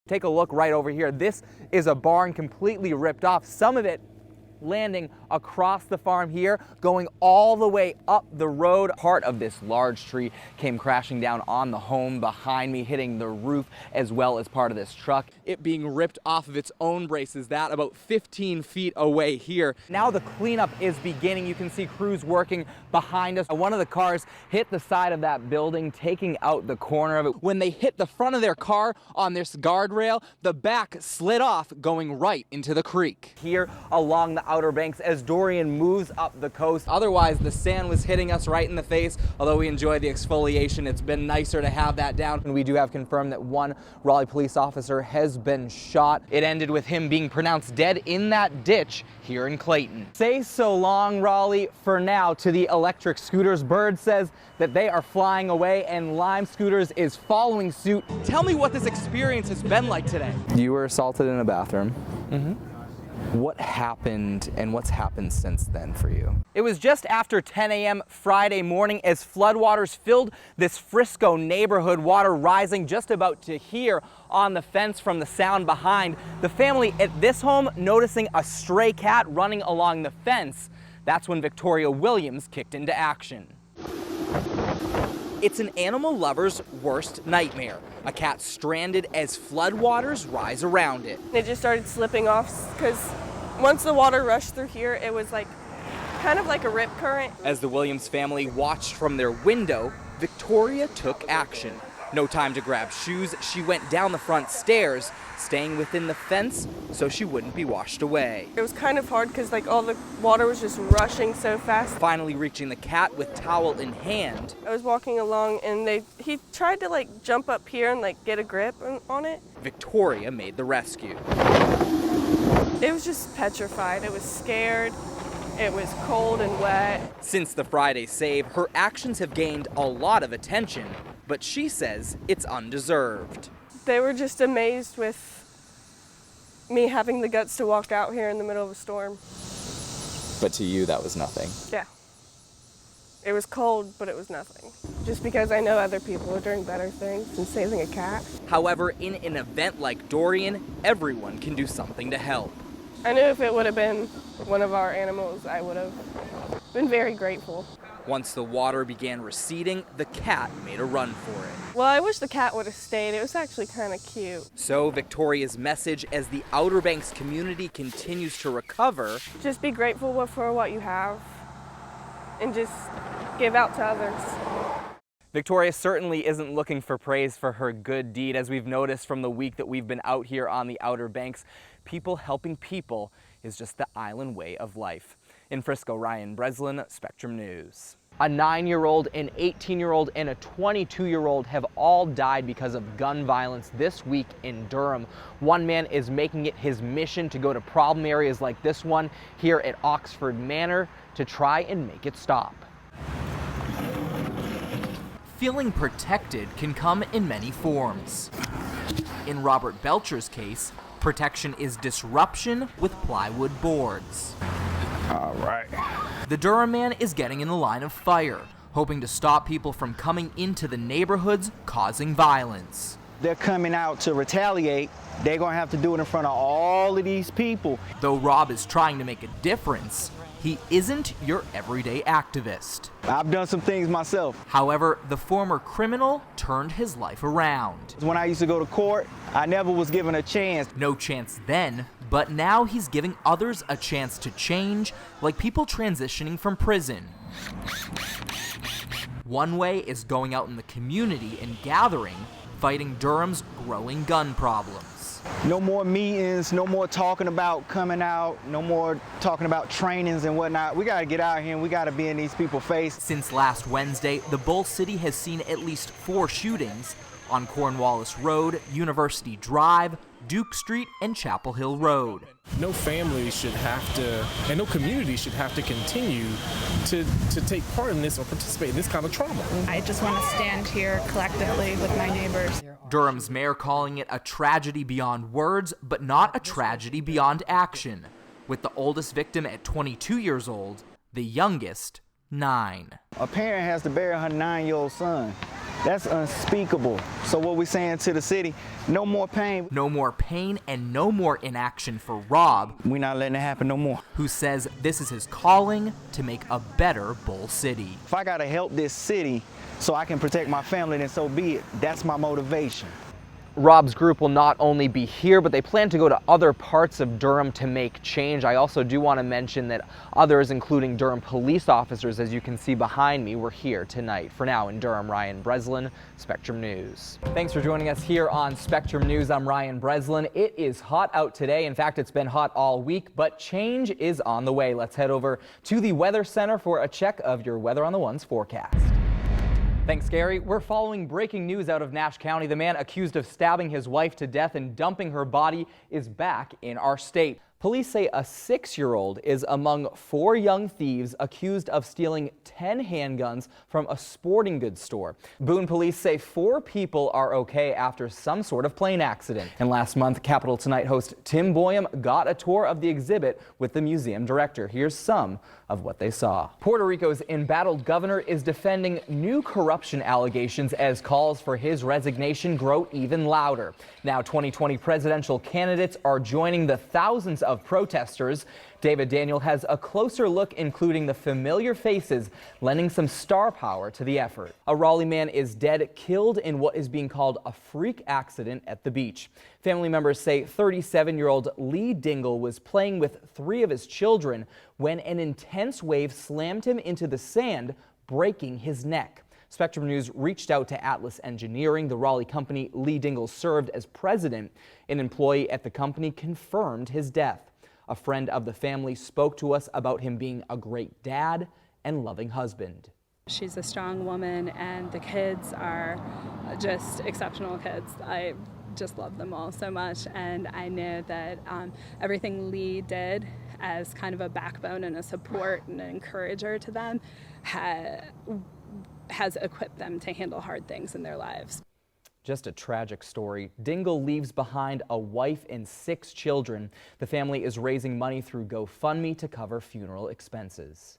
Take a look right over here. This is a barn completely ripped off, some of it landing across the farm here, going all the way up the road. Part of this large tree came crashing down on the home behind me, hitting the roof as well as part of this truck. It being ripped off of its own braces, that about 15 feet away here. Now the cleanup is beginning. You can see crews working behind us. One of the cars hit the side of that building, taking out the corner of it. When they hit the front of their car on this guardrail, the back slid off, going right into the creek. Here along the Outer Banks as Dorian moves up the coast. Otherwise, the sand was hitting us right in the face. Although we enjoy the exfoliation, it's been nicer to have that down. And we do have confirmed that one Raleigh police officer has been shot. It ended with him being pronounced dead in that ditch here in Clayton. Say so long, Raleigh, for now, to the electric scooters. Bird says that they are flying away and Lime Scooters is following suit. Tell me what this experience has been like today. You were assaulted in a bathroom. Mm-hmm. What happened and what's happened since then for you? It was just after 10 a.m. Friday morning as floodwaters filled this Frisco neighborhood, water rising just about to here on the fence from the sound behind. The family at this home noticing a stray cat running along the fence. That's when Victoria Williams kicked into action. It's an animal lover's worst nightmare. A cat stranded as floodwaters rise around it. It just started slipping off because once the water rushed through here, it was like kind of like a rip current. As the Williams family watched from their window, Victoria took action. No time to grab shoes, she went down the front stairs, staying within the fence so she wouldn't be washed away. It was kind of hard because like all the water was just rushing so fast. Finally reaching the cat with towel in hand. I was walking along and he tried to like jump up here and like get a grip on it. Victoria made the rescue. It was just petrified. It was scared. It was cold and wet. Since the Friday save, her actions have gained a lot of attention, but she says it's undeserved. They were just amazed with me having the guts to walk out here in the middle of a storm. But to you, that was nothing. Yeah. It was cold, but it was nothing. Just because I know other people are doing better things than saving a cat. However, in an event like Dorian, everyone can do something to help. I knew if it would have been one of our animals, I would have been very grateful. Once the water began receding, the cat made a run for it. Well, I wish the cat would have stayed. It was actually kind of cute. So Victoria's message as the Outer Banks community continues to recover: just be grateful for what you have and just give out to others. Victoria certainly isn't looking for praise for her good deed. As we've noticed from the week that we've been out here on the Outer Banks, people helping people is just the island way of life. In Frisco, Ryan Breslin, Spectrum News. A 9-year-old, an 18-year-old, and a 22-year-old have all died because of gun violence this week in Durham. One man is making it his mission to go to problem areas like this one here at Oxford Manor to try and make it stop. Feeling protected can come in many forms. In Robert Belcher's case, protection is disruption with plywood boards. All right. The Durham man is getting in the line of fire, hoping to stop people from coming into the neighborhoods causing violence. They're coming out to retaliate. They're going to have to do it in front of all of these people. Though Rob is trying to make a difference, he isn't your everyday activist. I've done some things myself. However, the former criminal turned his life around. When I used to go to court, I never was given a chance. No chance then, but now he's giving others a chance to change, like people transitioning from prison. One way is going out in the community and gathering, fighting Durham's growing gun problems. No more meetings, no more talking about coming out, no more talking about trainings and whatnot. We got to get out here and we got to be in these people's face. Since last Wednesday, the Bull City has seen at least 4 shootings on Cornwallis Road, University Drive, Duke Street, and Chapel Hill Road. No family should have to, and no community should have to continue to take part in this or participate in this kind of trauma. I just want to stand here collectively with my neighbors. Durham's mayor calling it a tragedy beyond words, but not a tragedy beyond action, with the oldest victim at 22 years old, the youngest 9. A parent has to bury her 9-year-old son. That's unspeakable. So what we're saying to the city, no more pain. No more pain and no more inaction for Rob, We're not letting it happen no more. who says this is his calling to make a better Bull City. If I gotta help this city so I can protect my family, then so be it. That's my motivation. Rob's group will not only be here, but they plan to go to other parts of Durham to make change. I also do want to mention that others, including Durham police officers, as you can see behind me, were here tonight. For now, in Durham, Ryan Breslin, Spectrum News. Thanks for joining us here on Spectrum News. I'm Ryan Breslin. It is hot out today. In fact, it's been hot all week, but change is on the way. Let's head over to the Weather Center for a check of your Weather on the Ones forecast. Thanks, Gary. We're following breaking news out of Nash County. The man accused of stabbing his wife to death and dumping her body is back in our state. Police say a 6-year-old is among 4 young thieves accused of stealing 10 handguns from a sporting goods store. Boone police say 4 people are okay after some sort of plane accident. And last month, Capital Tonight host Tim Boyum got a tour of the exhibit with the museum director. Here's some of what they saw. Puerto Rico's embattled governor is defending new corruption allegations as calls for his resignation grow even louder. Now 2020 presidential candidates are joining the thousands of protesters. David Daniel has a closer look, including the familiar faces lending some star power to the effort. A Raleigh man is dead, killed in what is being called a freak accident at the beach. Family members say 37-year-old Lee Dingle was playing with 3 of his children when an intense wave slammed him into the sand, breaking his neck. Spectrum News reached out to Atlas Engineering, the Raleigh company Lee Dingle served as president. An employee at the company confirmed his death. A friend of the family spoke to us about him being a great dad and loving husband. She's a strong woman, and the kids are just exceptional kids. I just love them all so much, and I know that everything Lee did as kind of a backbone and a support and an encourager to them has equipped them to handle hard things in their lives. Just a tragic story. Dingle leaves behind a wife and 6 children. The family is raising money through GoFundMe to cover funeral expenses.